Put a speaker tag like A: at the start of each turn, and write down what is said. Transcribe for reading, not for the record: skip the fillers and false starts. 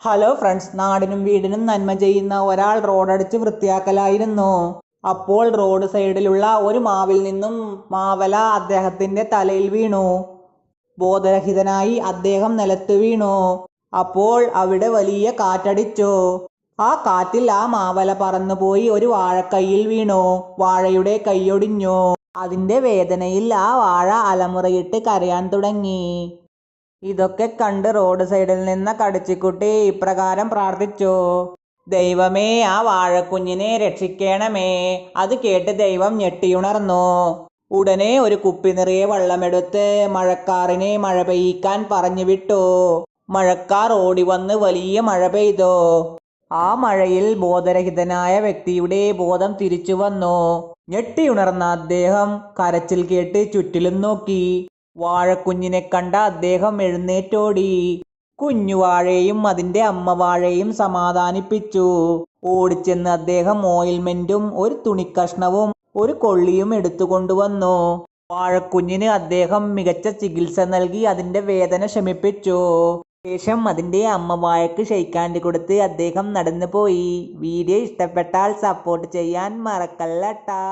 A: Hello friends, നാടിനും വീടിനും നന്മ ചെയ്യുന്ന ഒരാൾ റോഡടിച്ച് വൃത്തിയാക്കലായിരുന്നു. അപ്പോൾ റോഡ് സൈഡിലുള്ള ഒരു മാവിൽ നിന്നും മാവല അദ്ദേഹത്തിന്റെ തലയിൽ വീണു. ബോധരഹിതനായി അദ്ദേഹം നിലത്ത് വീണു. അപ്പോൾ അവിടെ വലിയ കാറ്റടിച്ചു. ആ കാറ്റിൽ ആ മാവല പറന്നുപോയി ഒരു വാഴക്കൈയിൽ വീണു. വാഴയുടെ കൈയൊടിഞ്ഞു. അതിന്റെ വേദനയിൽ ആ വാഴ അലമുറയിട്ട് കരയാൻ തുടങ്ങി. ഇതൊക്കെ കണ്ട് റോഡ് സൈഡിൽ നിന്ന കടിച്ചിക്കുട്ടി ഇപ്രകാരം പ്രാർത്ഥിച്ചു: ദൈവമേ, ആ വാഴക്കുഞ്ഞിനെ രക്ഷിക്കണമേ. അത് കേട്ട് ദൈവം ഞെട്ടിയുണർന്നു. ഉടനെ ഒരു കുപ്പി നിറയെ വെള്ളമെടുത്ത് മഴക്കാറിനെ മഴ പെയ്യിക്കാൻ പറഞ്ഞു വിട്ടു. മഴക്കാർ ഓടി വന്ന് വലിയ മഴ പെയ്തു. ആ മഴയിൽ ബോധരഹിതനായ വ്യക്തിയുടെ ബോധം തിരിച്ചു വന്നു. ഞെട്ടിയുണർന്ന അദ്ദേഹം കരച്ചിൽ കേട്ട് ചുറ്റിലും നോക്കി. വാഴക്കുഞ്ഞിനെ കണ്ട അദ്ദേഹം എഴുന്നേറ്റോടി. കുഞ്ഞുവാഴയും അതിന്റെ അമ്മ വാഴയും സമാധാനിപ്പിച്ചു. ഓടിച്ചെന്ന് അദ്ദേഹം ഓയിൽമെന്റും ഒരു തുണിക്കഷ്ണവും ഒരു കൊള്ളിയും എടുത്തുകൊണ്ടുവന്നു. വാഴക്കുഞ്ഞിന് അദ്ദേഹം മികച്ച ചികിത്സ നൽകി അതിന്റെ വേദന ശമിപ്പിച്ചു. ശേഷം അതിന്റെ അമ്മ വാഴയ്ക്ക് ഷെയ്ക്കാൻഡ് കൊടുത്ത് അദ്ദേഹം നടന്നുപോയി. വീഡിയോ ഇഷ്ടപ്പെട്ടാൽ സപ്പോർട്ട് ചെയ്യാൻ മറക്കല്ലട്ടാ.